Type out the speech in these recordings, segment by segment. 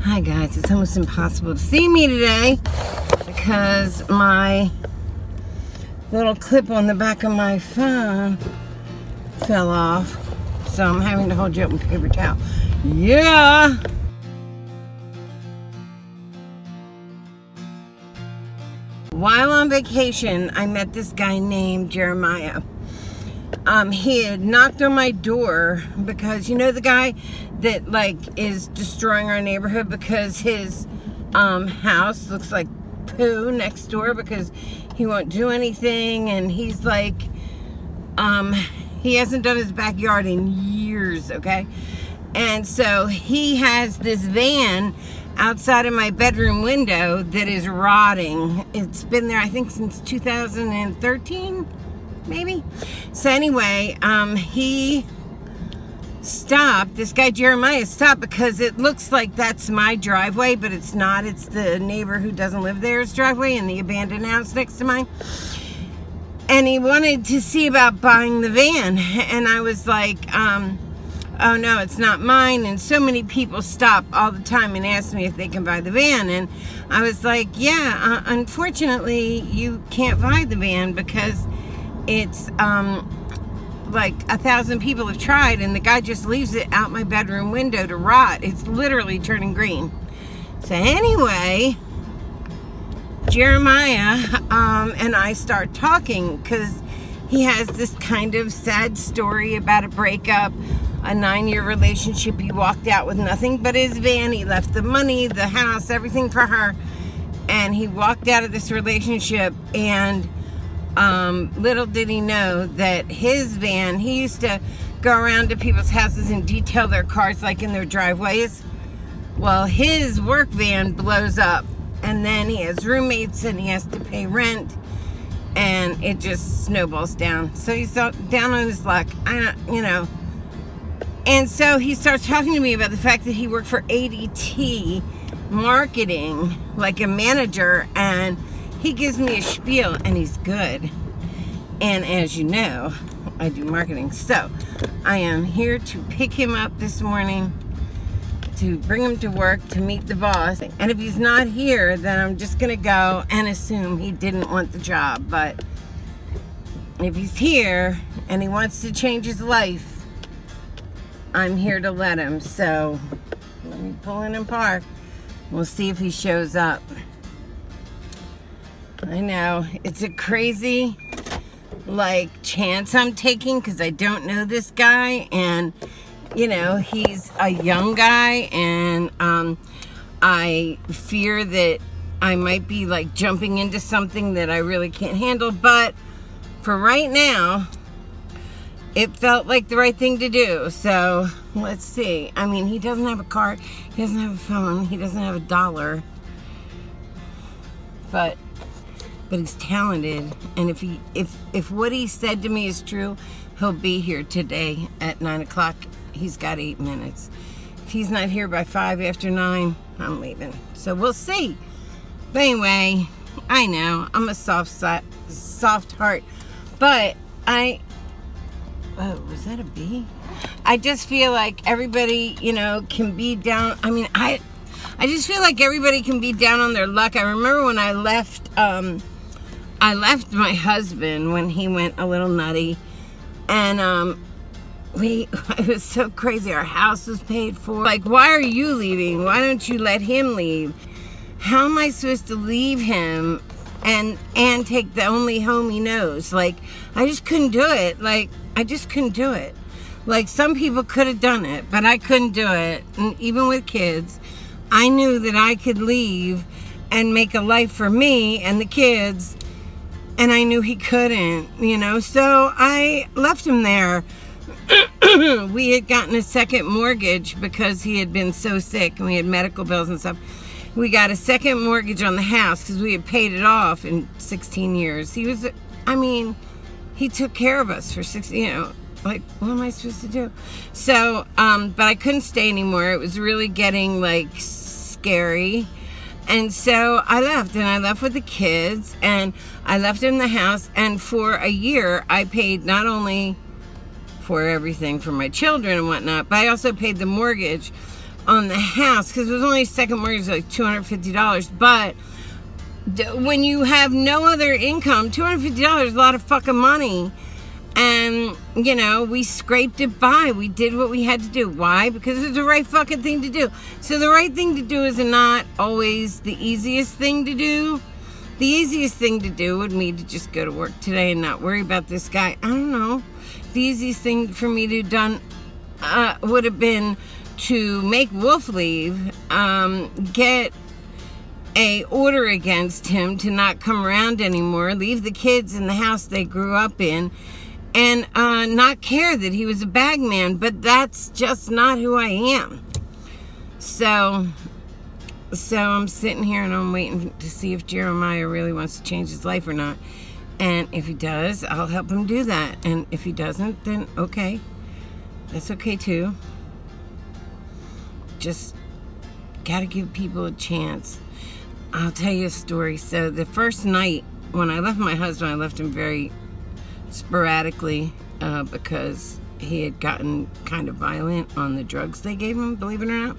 Hi guys, it's almost impossible to see me today because my little clip on the back of my phone fell off. So I'm having to hold you up with a paper towel. Yeah! While on vacation, I met this guy named Jeremiah. He had knocked on my door because, you know, the guy that like is destroying our neighborhood because his house looks like poo next door because he won't do anything, and he's like he hasn't done his backyard in years, okay? And so he has this van outside of my bedroom window that is rotting. It's been there, I think, since 2013, maybe. So anyway, he stopped. This guy Jeremiah stopped because it looks like that's my driveway, but it's not. It's the neighbor who doesn't live there's driveway in the abandoned house next to mine. And he wanted to see about buying the van, and I was like, oh no, it's not mine. And so many people stop all the time and ask me if they can buy the van, and I was like, yeah, unfortunately you can't buy the van because it's like 1,000 people have tried, and the guy just leaves it out my bedroom window to rot. It's literally turning green. So anyway, Jeremiah and I start talking because he has this kind of sad story about a breakup, a 9-year relationship. He walked out with nothing but his van. He left the money, the house, everything for her, and he walked out of this relationship. And little did he know that his van, he used to go around to people's houses and detail their cars like in their driveways. Well, his work van blows up, and then he has roommates and he has to pay rent, and it just snowballs down. So he's down on his luck, you know. And so he starts talking to me about the fact that he worked for ADT marketing, like a manager, and he gives me a spiel, and he's good. And as you know, I do marketing. So I am here to pick him up this morning, to bring him to work, to meet the boss. And if he's not here, then I'm just gonna go and assume he didn't want the job. But if he's here and he wants to change his life, I'm here to let him. So let me pull in and park. We'll see if he shows up. I know, it's a crazy like chance I'm taking because I don't know this guy, and you know, he's a young guy, and I fear that I might be like jumping into something that I really can't handle. But for right now, it felt like the right thing to do. So let's see. I mean, he doesn't have a car, he doesn't have a phone, he doesn't have a dollar, but he's talented. And if what he said to me is true, he'll be here today at 9 o'clock. He's got 8 minutes. If he's not here by 5 after 9, I'm leaving. So we'll see. But anyway, I know I'm a soft heart, but oh, was that a bee? I just feel like everybody, you know, can be down. I mean, I just feel like everybody can be down on their luck. I remember when I left my husband when he went a little nutty, and it was so crazy. Our house was paid for. Like, why are you leaving? Why don't you let him leave? How am I supposed to leave him and take the only home he knows? Like, I just couldn't do it. Like, I just couldn't do it. Like, some people could have done it, but I couldn't do it. And even with kids, I knew that I could leave and make a life for me and the kids, and I knew he couldn't, you know. So I left him there. We had gotten a second mortgage because he had been so sick, and we had medical bills and stuff. We got a second mortgage on the house because we had paid it off in 16 years. He was, I mean, he took care of us for 16, you know, like, what am I supposed to do? So, but I couldn't stay anymore. It was really getting like scary. And so I left, and I left with the kids, and I left in the house, and for a year I paid not only for everything for my children and whatnot, but I also paid the mortgage on the house, because it was only a second mortgage, like $250. But when you have no other income, $250 is a lot of fucking money. And, you know, we scraped it by. We did what we had to do. Why? Because it's the right fucking thing to do. So the right thing to do is not always the easiest thing to do. The easiest thing to do would be to just go to work today and not worry about this guy. I don't know. The easiest thing for me to have done would have been to make Wolf leave, get a order against him to not come around anymore, leave the kids in the house they grew up in, and not care that he was a bag man. But that's just not who I am. So I'm sitting here and I'm waiting to see if Jeremiah really wants to change his life or not. And if he does, I'll help him do that. And if he doesn't, then okay. That's okay too. Just gotta give people a chance. I'll tell you a story. So the first night when I left my husband, I left him very sporadically because he had gotten kind of violent on the drugs they gave him, believe it or not.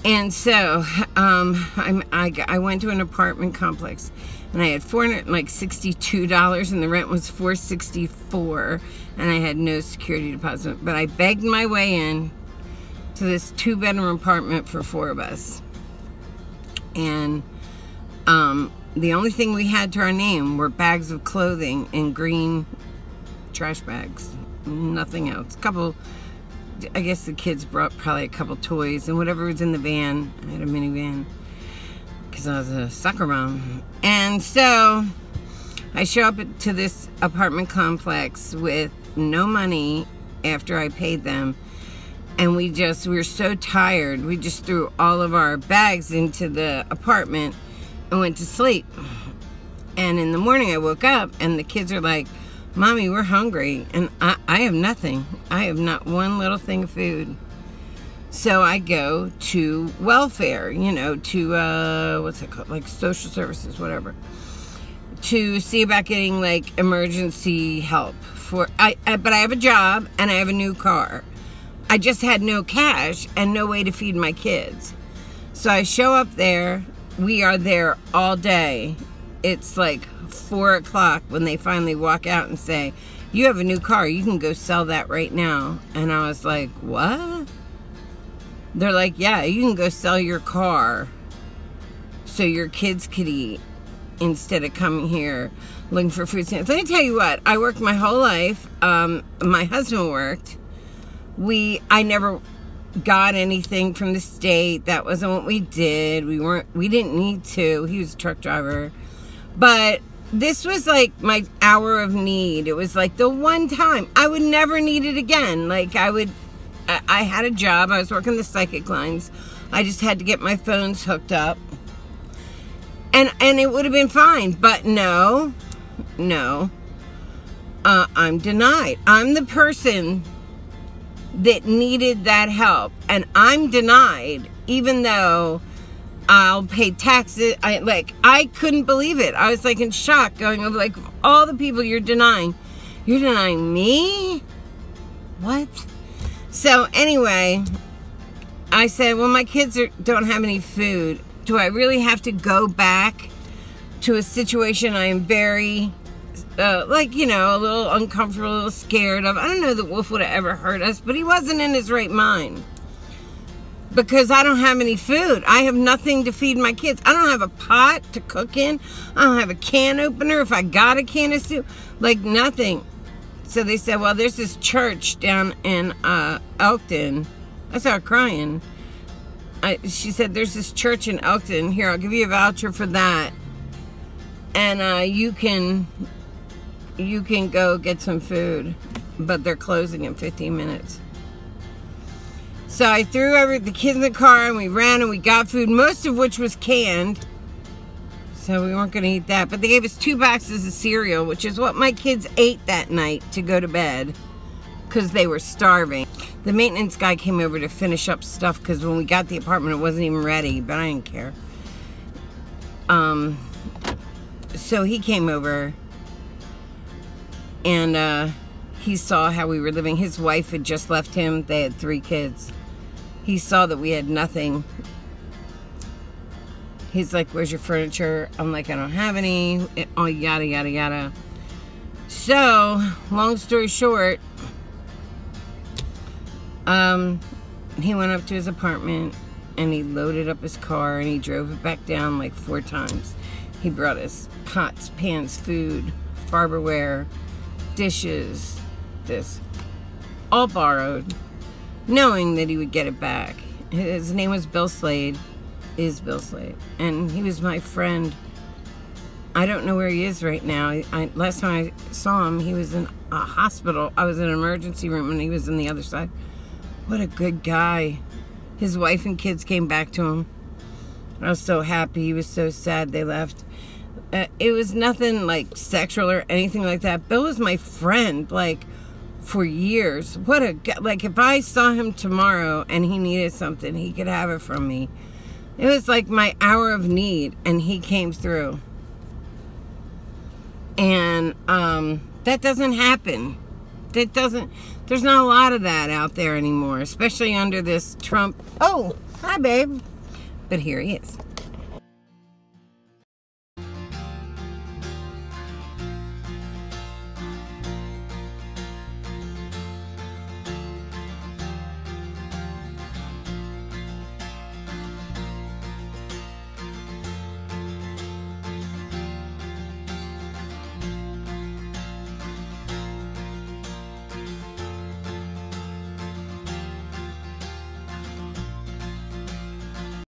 And so I went to an apartment complex, and I had $462, and the rent was $464, and I had no security deposit. But I begged my way in to this 2-bedroom apartment for 4 of us. And the only thing we had to our name were bags of clothing in green trash bags. Nothing else. I guess the kids brought probably a couple toys and whatever was in the van. I had a minivan because I was a soccer mom. And so I show up to this apartment complex with no money after I paid them. And we were so tired, we just threw all of our bags into the apartment and went to sleep. And in the morning I woke up and the kids are like, Mommy, we're hungry. And I have nothing. I have not one little thing of food. So I go to welfare, you know, to, what's it called? Like social services, whatever. To see about getting like emergency help. But I have a job and I have a new car. I just had no cash and no way to feed my kids. So I show up there. We are there all day. It's like 4 o'clock when they finally walk out and say, you have a new car. You can go sell that right now. And I was like, what? They're like, yeah, you can go sell your car so your kids could eat instead of coming here looking for food stamps. Let me tell you what. I worked my whole life. My husband worked. I never got anything from the state. That wasn't what we did. We didn't need to. He was a truck driver. But this was like my hour of need. It was like the one time I would never need it again. Like I had a job. I was working the psychic lines. I just had to get my phones hooked up. And it would have been fine. But no. I'm denied. I'm the person that needed that help, and I'm denied, even though I'll pay taxes. I couldn't believe it. I was like in shock, going over like all the people you're denying me. What? So anyway, I said, well, my kids don't have any food. Do I really have to go back to a situation I am very like, you know, a little uncomfortable, a little scared of? I don't know that Wolf would have ever hurt us, but he wasn't in his right mind. Because I don't have any food. I have nothing to feed my kids. I don't have a pot to cook in. I don't have a can opener if I got a can of soup. Like, nothing. So they said, well, there's this church down in Elkton. I started crying. She said, there's this church in Elkton. Here, I'll give you a voucher for that. And you can go get some food, but they're closing in 15 minutes. So I threw the kids in the car and we ran and we got food, most of which was canned. So we weren't going to eat that. But they gave us 2 boxes of cereal, which is what my kids ate that night to go to bed because they were starving. The maintenance guy came over to finish up stuff because when we got the apartment, it wasn't even ready, but I didn't care. So he came over and he saw how we were living. His wife had just left him. They had 3 kids. he saw that we had nothing. He's like, where's your furniture? I'm like, I don't have any. Oh, yada, yada, yada. So, long story short, he went up to his apartment and he loaded up his car and he drove it back down like 4 times. He brought us pots, pans, food, barberware, dishes, this, all borrowed, knowing that he would get it back. His name was Bill Slade, Bill Slade, and he was my friend. I don't know where he is right now. Last time I saw him, he was in a hospital. I was in an emergency room and he was on the other side. What a good guy. His wife and kids came back to him. I was so happy. He was so sad they left. It was nothing like sexual or anything like that. Bill was my friend, like, for years. What a guy. Like, if I saw him tomorrow and he needed something, he could have it from me. It was like my hour of need, and he came through. And that doesn't happen. There's not a lot of that out there anymore, especially under this Trump. Oh, hi, babe. But here he is.